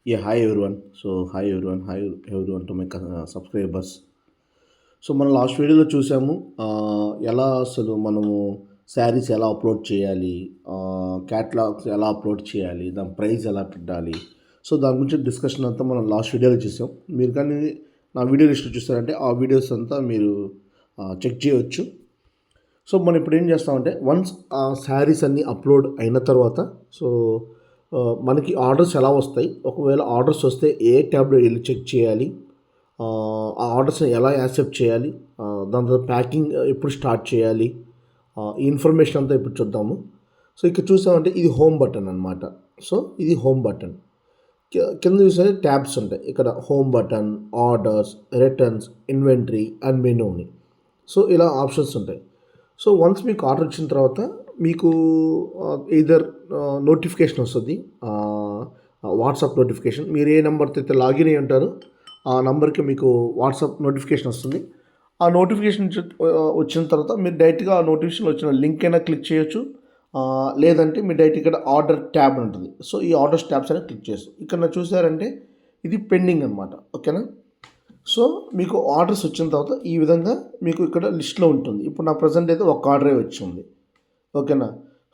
Yeah, hi everyone. Hi everyone to my subscribers. So మనం last వీడియోలో చూసాము ఎలా అసలు మనము శారీస్ ఎలా అప్లోడ్ చేయాలి, క్యాటలాగ్స్ ఎలా అప్లోడ్ చేయాలి, దాని ప్రైస్ ఎలా పెట్టాలి. సో దాని గురించి డిస్కషన్ అంతా మనం లాస్ట్ వీడియోలో చూసాం. మీరు కానీ నా వీడియో లిస్ట్ చూస్తారంటే ఆ వీడియోస్ అంతా మీరు చెక్ చేయవచ్చు. సో మనం ఇప్పుడు ఏం చేస్తామంటే వన్స్ ఆ శారీస్ అన్నీ అప్లోడ్ అయిన తర్వాత సో మనకి ఆర్డర్స్ ఎలా వస్తాయి, ఒకవేళ ఆర్డర్స్ వస్తే ఏ ట్యాబ్లో వెళ్ళి చెక్ చేయాలి, ఆ ఆర్డర్స్ని ఎలా యాక్సెప్ట్ చేయాలి, దాని తర్వాత ప్యాకింగ్ ఎప్పుడు స్టార్ట్ చేయాలి, ఈ ఇన్ఫర్మేషన్ అంతా ఇప్పుడు చూద్దాము. సో ఇక్కడ చూసామంటే ఇది హోమ్ బటన్ అనమాట. సో ఇది హోమ్ బటన్. కింద చూసే ట్యాబ్స్ ఉంటాయి. ఇక్కడ home button, orders, returns, inventory and మెనూని. సో ఇలా ఆప్షన్స్ ఉంటాయి. సో వన్స్ మీకు ఆర్డర్ వచ్చిన తర్వాత మీకు ఎయిదర్ నోటిఫికేషన్ వస్తుంది, వాట్సాప్ నోటిఫికేషన్. మీరు ఏ నెంబర్తో అయితే లాగిన్ అయ్యి ఉంటారో ఆ నెంబర్కి మీకు వాట్సాప్ నోటిఫికేషన్ వస్తుంది. ఆ నోటిఫికేషన్ వచ్చిన తర్వాత మీరు డైరెక్ట్గా ఆ నోటిఫికేషన్ వచ్చిన లింక్ అయినా క్లిక్ చేయొచ్చు, లేదంటే మీరు డైరెక్ట్ ఇక్కడ ఆర్డర్ ట్యాబ్ ఉంటుంది. సో ఈ ఆర్డర్స్ ట్యాబ్స్ అయినా క్లిక్ చేయొచ్చు. ఇక్కడ చూసారంటే ఇది పెండింగ్ అనమాట. ఓకేనా. సో మీకు ఆర్డర్స్ వచ్చిన తర్వాత ఈ విధంగా మీకు ఇక్కడ లిస్ట్లో ఉంటుంది. ఇప్పుడు నా ప్రజెంట్ అయితే ఒక ఆర్డరే వచ్చింది. ఓకేనా.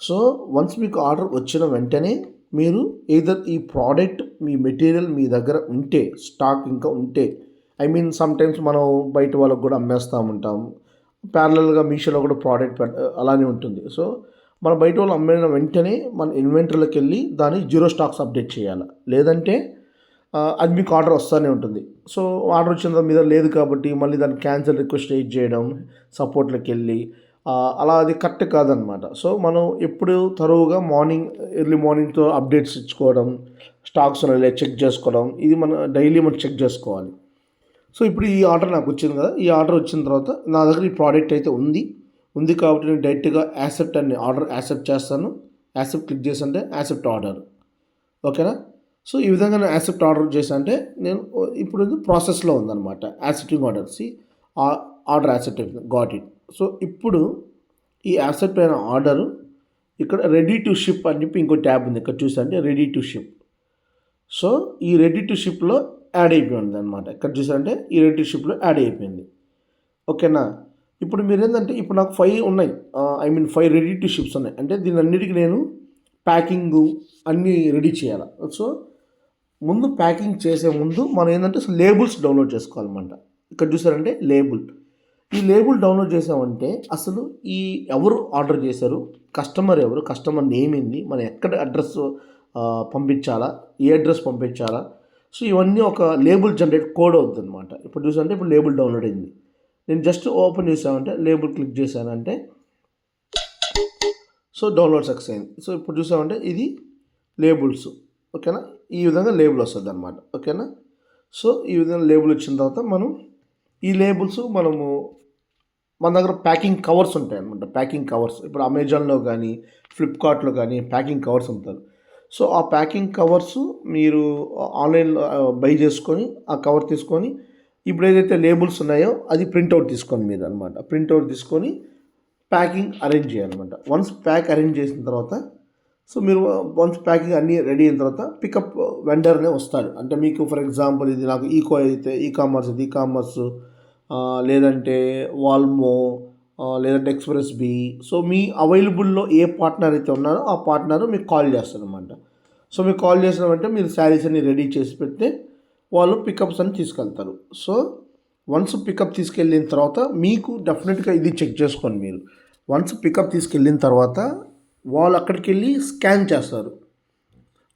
సో వన్స్ మీకు ఆర్డర్ వచ్చిన వెంటనే మీరు ఏదర్ ఈ ప్రోడక్ట్ మీ మెటీరియల్ మీ దగ్గర ఉంటే, స్టాక్ ఇంకా ఉంటే, ఐ మీన్ సమ్టైమ్స్ మనం బయట వాళ్ళకు కూడా అమ్మేస్తూ ఉంటాం, ప్యారలల్గా మీషోలో కూడా ప్రోడక్ట్ అలానే ఉంటుంది. సో మన బయట వాళ్ళు అమ్మిన వెంటనే మన ఇన్వెంటరీలోకి వెళ్ళి దాన్ని జీరో స్టాక్స్ అప్డేట్ చేయాలి, లేదంటే అది మీకు ఆర్డర్ వస్తూనే ఉంటుంది. సో ఆర్డర్ వచ్చిన మీద లేదు కాబట్టి మళ్ళీ దాన్ని క్యాన్సిల్ రిక్వెస్ట్ రేజ్ చేయడం, సపోర్ట్లోకి వెళ్ళి అలా అది కరెక్ట్ కాదనమాట. సో మనం ఎప్పుడు తరువుగా ఎర్లీ మార్నింగ్తో అప్డేట్స్ ఇచ్చుకోవడం, స్టాక్స్ చెక్ చేసుకోవడం, ఇది మనం డైలీ మనం చెక్ చేసుకోవాలి. సో ఇప్పుడు ఈ ఆర్డర్ నాకు వచ్చింది కదా, ఈ ఆర్డర్ వచ్చిన తర్వాత నా దగ్గర ఈ ప్రోడక్ట్ అయితే ఉంది కాబట్టి నేను డైరెక్ట్గా యాక్సెప్ట్ అని ఆర్డర్ యాక్సెప్ట్ చేస్తాను. యాక్సెప్ట్ క్లిక్ చేస్తుంటే యాక్సెప్ట్ ఆర్డర్. ఓకేనా. సో ఈ విధంగా నేను యాక్సెప్ట్ ఆర్డర్ చేశానంటే నేను ఇప్పుడు ఇది ప్రాసెస్లో ఉందన్నమాట. Accepting order, order accept got it. So ఇప్పుడు ఈ యాక్సెప్ట్ అయిన ఆర్డరు ఇక్కడ రెడీ టు షిప్ అని చెప్పి ఇంకో ట్యాబ్ ఉంది. ఇక్కడ చూసారంటే రెడీ టు షిప్. సో ఈ రెడీ టు షిప్లో యాడ్ అయిపోయింది అనమాట. ఇక్కడ చూసారంటే ఈ రెడీ టు షిప్లో యాడ్ అయిపోయింది. ఓకేనా. ఇప్పుడు మీరు ఏంటంటే ఇప్పుడు నాకు 5 ఉన్నాయి, I mean 5 ready to ships ఉన్నాయి. అంటే దీని అన్నిటికీ నేను ప్యాకింగు అన్నీ రెడీ చేయాలి. సో ముందు ప్యాకింగ్ చేసే ముందు మనం ఏంటంటే లేబుల్స్ డౌన్లోడ్ చేసుకోవాలన్నమాట. ఇక్కడ చూసారంటే లేబుల్. ఈ లేబుల్ డౌన్లోడ్ చేసామంటే అసలు ఈ ఎవరు ఆర్డర్ చేశారు, కస్టమర్ ఎవరు, కస్టమర్ నేమ్ ఏంది, మనం ఎక్కడ అడ్రస్ పంపించాలా, ఏ అడ్రస్ పంపించాలా. సో ఇవన్నీ ఒక లేబుల్ జనరేట్ కోడ్ అవుతుంది అనమాట. ఇప్పుడు చూసారంటే ఇప్పుడు లేబుల్ డౌన్లోడ్ అయింది. నేను జస్ట్ ఓపెన్ చేసామంటే లేబుల్ క్లిక్ చేశానంటే సో డౌన్లోడ్ సక్సెస్ అయింది. సో ఇప్పుడు చూసామంటే ఇది లేబుల్స్. ఓకేనా. ఈ విధంగా లేబుల్ వస్తుంది అనమాట. ఓకేనా. సో ఈ విధంగా లేబుల్ వచ్చిన తర్వాత మనం ఈ లేబుల్స్ మన దగ్గర ప్యాకింగ్ కవర్స్ ఉంటాయి అనమాట. ప్యాకింగ్ కవర్స్ ఇప్పుడు అమెజాన్లో కానీ ఫ్లిప్కార్ట్లో కానీ ప్యాకింగ్ కవర్స్ ఉంటారు. సో ఆ ప్యాకింగ్ కవర్స్ మీరు ఆన్లైన్లో బై చేసుకొని ఆ కవర్ తీసుకొని ఇప్పుడు ఏదైతే లేబుల్స్ ఉన్నాయో అది ప్రింట్అవుట్ తీసుకొని మీరు అనమాట. ప్రింట్అవుట్ తీసుకొని ప్యాకింగ్ అరేంజ్ చేయాలన్నమాట. వన్స్ ప్యాక్ అరేంజ్ చేసిన తర్వాత సో మీరు వన్స్ ప్యాకింగ్ అన్నీ రెడీ అయిన తర్వాత పికప్ వెండర్ అనే వస్తాడు. అంటే మీకు ఫర్ ఎగ్జాంపుల్ ఇది నాకు అయితే ఈ కామర్స్ లేదంటే వాల్మో లేదంటే ఎక్స్ప్రెస్ బి. సో మీ అవైలబుల్లో ఏ పార్ట్నర్ అయితే ఉన్నారో ఆ పార్ట్నర్ మీకు కాల్ చేస్తారనమాట. సో మీకు కాల్ చేసినామంటే మీరు శారీస్ అన్ని రెడీ చేసి పెడితే వాళ్ళు పికప్స్ అని తీసుకెళ్తారు. సో వన్స్ పికప్ తీసుకెళ్ళిన తర్వాత మీకు డెఫినెట్గా ఇది చెక్ చేసుకోండి మీరు. వన్స్ పికప్ తీసుకెళ్ళిన తర్వాత వాళ్ళు అక్కడికి వెళ్ళి స్కాన్ చేస్తారు.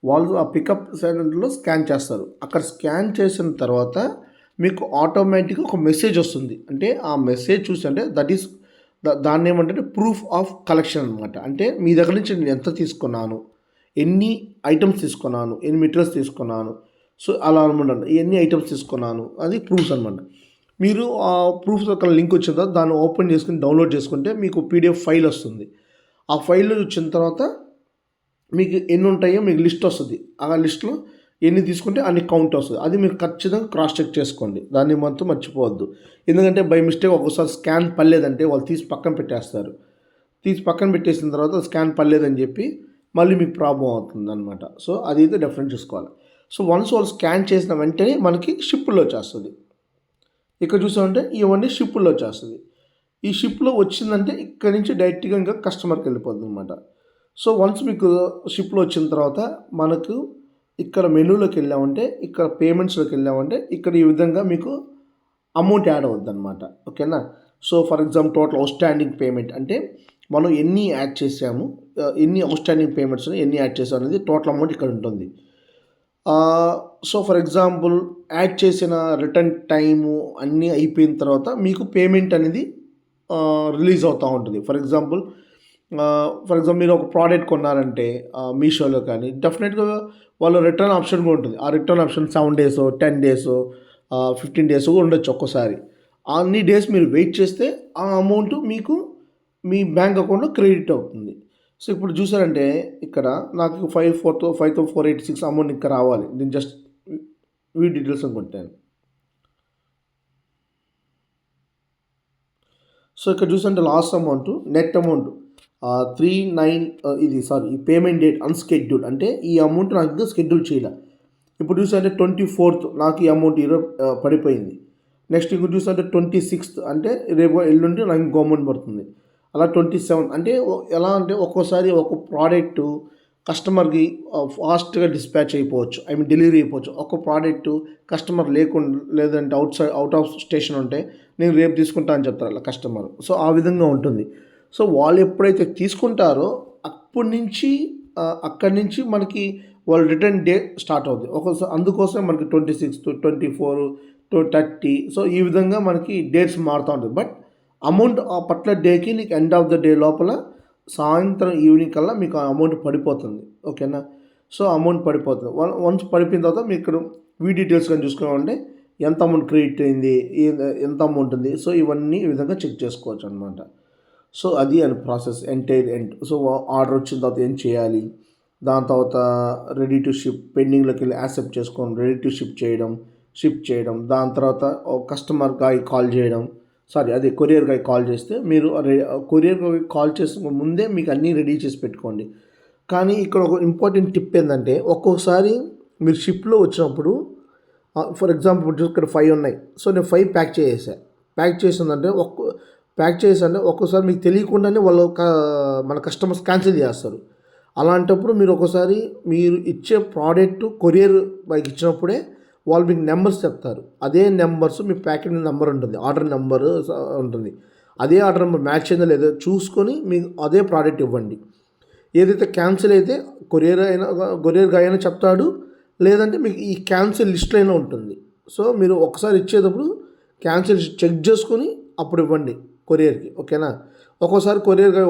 వాళ్ళు ఆ పికప్ సెంటర్లో స్కాన్ చేస్తారు. అక్కడ స్కాన్ చేసిన తర్వాత మీకు ఆటోమేటిక్గా ఒక మెసేజ్ వస్తుంది. అంటే ఆ మెసేజ్ చూసి అంటే దాన్ని ఏమంటే ప్రూఫ్ ఆఫ్ కలెక్షన్ అనమాట. అంటే మీ దగ్గర నుంచి నేను ఎంత తీసుకున్నాను, ఎన్ని ఐటమ్స్ తీసుకున్నాను, ఎన్ని మెటీరియల్స్ తీసుకున్నాను, సో అలా అనమాట. ఎన్ని ఐటమ్స్ తీసుకున్నాను అది ప్రూఫ్స్ అనమాట. మీరు ఆ ప్రూఫ్స్ ఒక లింక్ వచ్చిన తర్వాత దాన్ని ఓపెన్ చేసుకుని డౌన్లోడ్ చేసుకుంటే మీకు పీడిఎఫ్ ఫైల్ వస్తుంది. ఆ ఫైల్ వచ్చిన తర్వాత మీకు ఎన్ని ఉంటాయో మీకు లిస్ట్ వస్తుంది. ఆ లిస్ట్లో ఎన్ని తీసుకుంటే అన్ని కౌంట్ వస్తుంది. అది మీరు ఖచ్చితంగా క్రాస్ చెక్ చేసుకోండి. దాన్ని మాత్రం మర్చిపోవద్దు. ఎందుకంటే బై మిస్టేక్ ఒక్కోసారి స్కాన్ పర్లేదంటే వాళ్ళు తీసి పక్కన పెట్టేస్తారు. తీసి పక్కన పెట్టేసిన తర్వాత స్కాన్ పర్లేదని చెప్పి మళ్ళీ మీకు ప్రాబ్లం అవుతుంది అనమాట. సో అది అయితే డెఫినెట్ చూసుకోవాలి. సో వన్స్ వాళ్ళు స్కాన్ చేసిన వెంటనే మనకి షిప్లో వచ్చేస్తుంది. ఇక్కడ చూసామంటే ఇవన్నీ షిప్లో వచ్చేస్తుంది. ఈ షిప్లో వచ్చిందంటే ఇక్కడ నుంచి డైరెక్ట్గా ఇంకా కస్టమర్కి వెళ్ళిపోతుంది అనమాట. సో వన్స్ మీకు షిప్లో వచ్చిన తర్వాత మనకు ఇక్కడ మెనూలోకి వెళ్ళామంటే, ఇక్కడ పేమెంట్స్లోకి వెళ్ళామంటే ఇక్కడ ఈ విధంగా మీకు అమౌంట్ యాడ్ అవుద్ది అనమాట. ఓకేనా. So for example total outstanding payment అంటే మనం ఎన్ని యాడ్ చేసాము, ఎన్ని అవుట్స్టాండింగ్ పేమెంట్స్ ఎన్ని యాడ్ చేసాము అనేది టోటల్ అమౌంట్ ఇక్కడ ఉంటుంది. సో ఫర్ ఎగ్జాంపుల్ యాడ్ చేసిన రిటర్న్ టైము అన్నీ అయిపోయిన తర్వాత మీకు పేమెంట్ అనేది రిలీజ్ అవుతూ ఉంటుంది. ఫర్ ఎగ్జాంపుల్ మీరు ఒక ప్రోడక్ట్ కొన్నారంటే మీషోలో కానీ డెఫినెట్గా వాళ్ళ రిటర్న్ ఆప్షన్ కూడా ఉంటుంది. ఆ return option 7 days 10 days 15 days కూడా ఉండొచ్చు ఒక్కోసారి. అన్ని డేస్ మీరు వెయిట్ చేస్తే ఆ అమౌంట్ మీకు మీ బ్యాంక్ అకౌంట్లో క్రెడిట్ అవుతుంది. సో ఇప్పుడు చూసారంటే ఇక్కడ నాకు 5,486 అమౌంట్ ఇంకా రావాలి. నేను జస్ట్ డీటెయిల్స్ కొట్టాను. సో ఇక్కడ చూసారంటే లాస్ట్ అమౌంట్ నెట్ అమౌంట్ 39 ఈ పేమెంట్ డేట్ అన్స్కెడ్యూల్డ్ అంటే ఈ అమౌంట్ నాకు ఇంకా షెడ్యూల్ చేయలే. ఇప్పుడు చూసారంటే 24th నాకు ఈ అమౌంట్ పడిపోయింది. నెక్స్ట్ ఇప్పుడు చూసారంటే 26th అంటే రేపు ఎల్లుండి నాకు ఇంకో అమౌంట్ పడుతుంది. అలా 27 అంటే ఎలా అంటే ఒక్కోసారి ఒక ప్రోడక్ట్ కస్టమర్కి ఫాస్ట్గా డిస్పాచ్ అయిపోవచ్చు, డెలివరీ అయిపోవచ్చు. ఒక ప్రోడక్ట్ కస్టమర్ లేదంటే అవుట్ ఆఫ్ స్టేషన్ ఉంటే నేను రేపు తీసుకుంటా అని చెప్తారు అలా కస్టమర్. సో ఆ విధంగా ఉంటుంది. సో వాళ్ళు ఎప్పుడైతే తీసుకుంటారో అప్పటి నుంచి అక్కడి నుంచి మనకి వాళ్ళ రిటర్న్ డే స్టార్ట్ అవుతుంది. అందుకోసం మనకి 26th 24 30 సో ఈ విధంగా మనకి డేట్స్ మారుతూ ఉంటుంది. బట్ అమౌంట్ ఆ పర్టికులర్ డేకి నీకు ఎండ్ ఆఫ్ ద డే లోపల సాయంత్రం ఈవినింగ్ కల్లా మీకు ఆ అమౌంట్ పడిపోతుంది. ఓకేనా. సో అమౌంట్ పడిపోతుంది. వన్స్ పడిపోయిన తర్వాత మీకు ఇక్కడ డీటెయిల్స్ కానీ చూసుకోవాలంటే ఎంత అమౌంట్ క్రెడిట్ అయింది, ఎంత అమౌంట్ ఉంది. సో ఇవన్నీ ఈ విధంగా చెక్ చేసుకోవచ్చు అనమాట. సో అది అని ప్రాసెస్ ఎండ్. సో ఆర్డర్ వచ్చిన తర్వాత ఏం చేయాలి, దాని తర్వాత రెడీ టు షిప్ పెండింగ్లోకి వెళ్ళి యాక్సెప్ట్ చేసుకొని రెడీ టు షిప్ చేయడం, దాని తర్వాత కస్టమర్ గాయ్ కాల్ చేయడం, కొరియర్ గాయ్ కాల్ చేస్తే మీరు కొరియర్ గాయ్ కాల్ చేసే ముందే మీకు అన్నీ రెడీ చేసి పెట్టుకోండి. కానీ ఇక్కడ ఒక ఇంపార్టెంట్ టిప్ ఏంటంటే ఒక్కొక్కసారి మీరు షిప్లో వచ్చినప్పుడు ఫర్ ఎగ్జాంపుల్ ఇక్కడ 5 ఉన్నాయి. సో నేను 5 ప్యాక్ చేసిందంటే ఒక్కోసారి మీకు తెలియకుండానే వాళ్ళు మన కస్టమర్స్ క్యాన్సిల్ చేస్తారు. అలాంటప్పుడు మీరు ఒకసారి మీరు ఇచ్చే ప్రోడక్ట్ కొరియర్ బైక్ ఇచ్చినప్పుడే వాళ్ళు మీకు నెంబర్స్ చెప్తారు. అదే నెంబర్స్ మీ ప్యాకెట్ నెంబర్ ఉంటుంది, ఆర్డర్ నెంబర్ ఉంటుంది. అదే ఆర్డర్ నెంబర్ మ్యాచ్ అయిందో లేదో చూసుకొని మీకు అదే ప్రోడక్ట్ ఇవ్వండి. ఏదైతే క్యాన్సిల్ అయితే కొరియర్ గాయ్ అయినా చెప్తాడు, లేదంటే మీకు ఈ క్యాన్సిల్ లిస్ట్లో అయినా ఉంటుంది. సో మీరు ఒకసారి ఇచ్చేటప్పుడు క్యాన్సిల్ చెక్ చేసుకొని అప్పుడు ఇవ్వండి కొరియర్కి. ఓకేనా. ఒక్కోసారి కొరియర్ గాయ్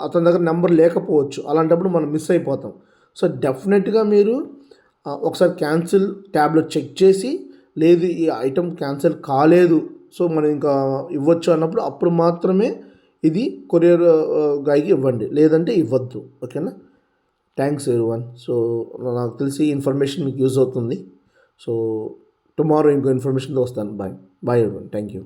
అతని దగ్గర నెంబర్ లేకపోవచ్చు, అలాంటప్పుడు మనం మిస్ అయిపోతాం. సో డెఫినెట్గా మీరు ఒకసారి క్యాన్సిల్ ట్యాబ్లో చెక్ చేసి లేదు ఈ ఐటెం క్యాన్సిల్ కాలేదు సో మనం ఇంకా ఇవ్వచ్చు అన్నప్పుడు అప్పుడు మాత్రమే ఇది కొరియర్ గాయ్కి ఇవ్వండి, లేదంటే ఇవ్వద్దు. ఓకేనా. Thanks everyone. సో నాకు తెలిసి ఇన్ఫర్మేషన్ మీకు యూజ్ అవుతుంది. సో టుమారో ఇంకో ఇన్ఫర్మేషన్తో వస్తాను. Bye everyone. Thank you.